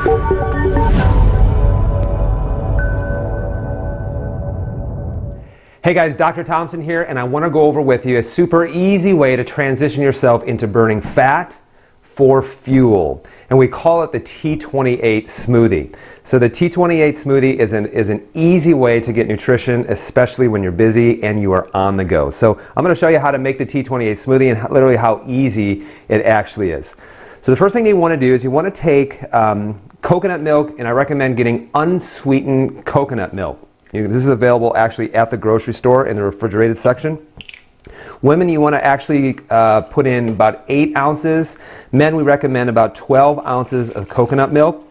Hey guys, Dr. Thompson here, and I want to go over with you a super easy way to transition yourself into burning fat for fuel. And we call it the T28 smoothie. So the T28 smoothie is an easy way to get nutrition, especially when you're busy and you are on the go. So I'm going to show you how to make the T28 smoothie and literally how easy it actually is. So the first thing you want to do is you want to take coconut milk, and I recommend getting unsweetened coconut milk. This is available actually at the grocery store in the refrigerated section. Women, you want to actually put in about 8 ounces. Men, we recommend about 12 ounces of coconut milk.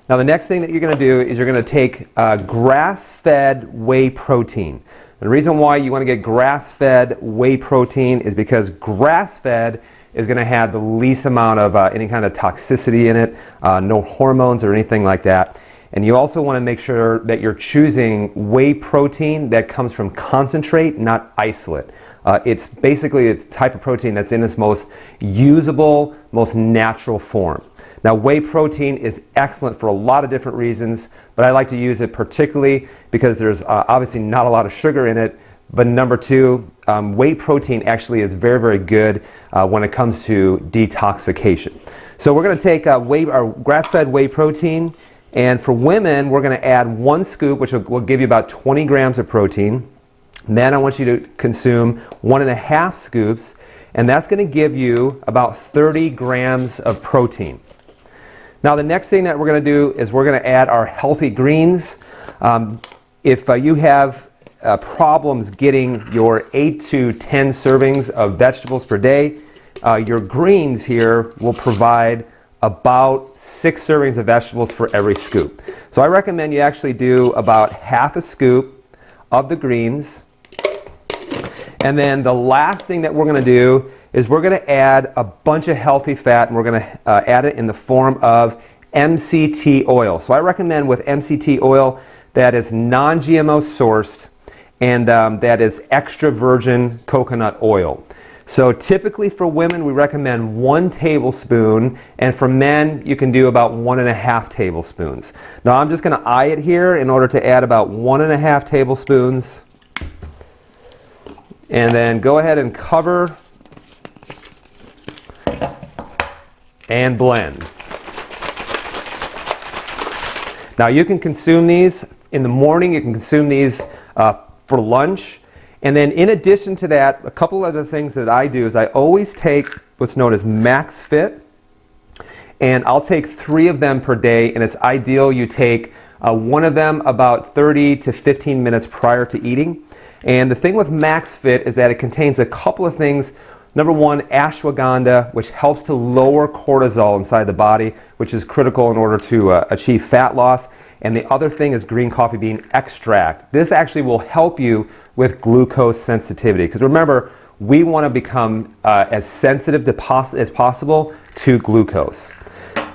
Now the next thing that you're going to do is you're going to take grass-fed whey protein. The reason why you want to get grass-fed whey protein is because grass-fed is going to have the least amount of any kind of toxicity in it, no hormones or anything like that. And you also want to make sure that you're choosing whey protein that comes from concentrate, not isolate. It's basically a type of protein that's in its most usable, most natural form. Now, whey protein is excellent for a lot of different reasons, but I like to use it particularly because there's obviously not a lot of sugar in it. But number two, whey protein actually is very, very good when it comes to detoxification. So we're going to take our grass-fed whey protein. And for women, we're going to add 1 scoop, which will give you about 20 grams of protein. Men, I want you to consume 1.5 scoops, and that's going to give you about 30 grams of protein. Now, the next thing that we're going to do is we're going to add our healthy greens. If you have problems getting your 8 to 10 servings of vegetables per day, your greens here will provide about 6 servings of vegetables for every scoop. So I recommend you actually do about half a scoop of the greens. And then the last thing that we're going to do is we're going to add a bunch of healthy fat, and we're going to add it in the form of MCT oil. So I recommend with MCT oil that is non-GMO sourced and that is extra virgin coconut oil. So typically for women, we recommend 1 tablespoon, and for men, you can do about 1.5 tablespoons. Now I'm just going to eye it here in order to add about 1.5 tablespoons, and then go ahead and cover and blend. Now you can consume these in the morning, you can consume these for lunch. And then in addition to that, a couple other things that I do is I always take what's known as Max Fit, and I'll take 3 of them per day, and it's ideal you take one of them about 30 to 15 minutes prior to eating. And the thing with Max Fit is that it contains a couple of things. Number one, ashwagandha, which helps to lower cortisol inside the body, which is critical in order to achieve fat loss. And the other thing is green coffee bean extract. This actually will help you with glucose sensitivity, because remember, we want to become as sensitive as possible to glucose.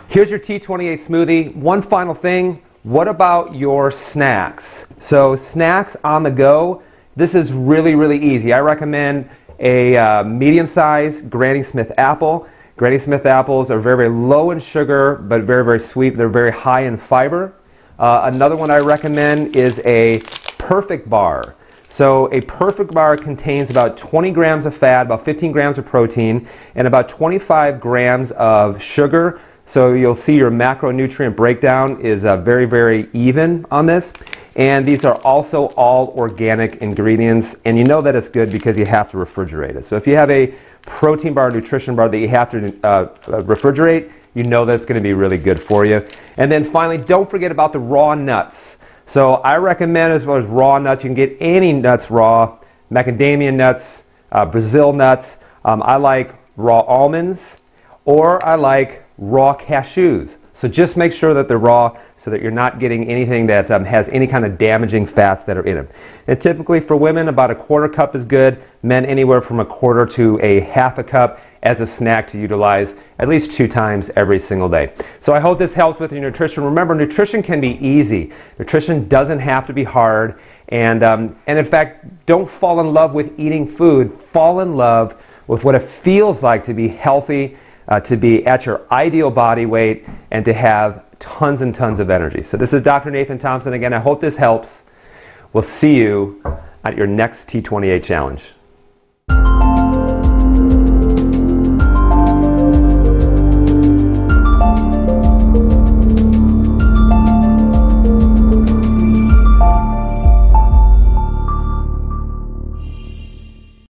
Here's your T28 smoothie. One final thing, what about your snacks? So snacks on the go, this is really, really easy. I recommend a medium-sized Granny Smith apple. Granny Smith apples are very, very low in sugar, but very, very sweet. They're very high in fiber. Another one I recommend is a Perfect Bar. So a Perfect Bar contains about 20 grams of fat, about 15 grams of protein, and about 25 grams of sugar. So you'll see your macronutrient breakdown is very, very even on this. And these are also all organic ingredients, and you know that it's good because you have to refrigerate it. So if you have a protein bar, nutrition bar that you have to refrigerate, you know that it's going to be really good for you. And then finally, don't forget about the raw nuts. So I recommend, as well as raw nuts, you can get any nuts raw, macadamia nuts, Brazil nuts. I like raw almonds, or I like raw cashews. So just make sure that they're raw so that you're not getting anything that has any kind of damaging fats that are in them. And typically for women, about a 1/4 cup is good. Men, anywhere from a 1/4 to a 1/2 cup as a snack to utilize at least 2 times every single day. So I hope this helps with your nutrition. Remember, nutrition can be easy. Nutrition doesn't have to be hard. And in fact, don't fall in love with eating food. Fall in love with what it feels like to be healthy, to be at your ideal body weight and to have tons and tons of energy. So this is Dr. Nathan Thompson again. I hope this helps. We'll see you at your next T28 challenge.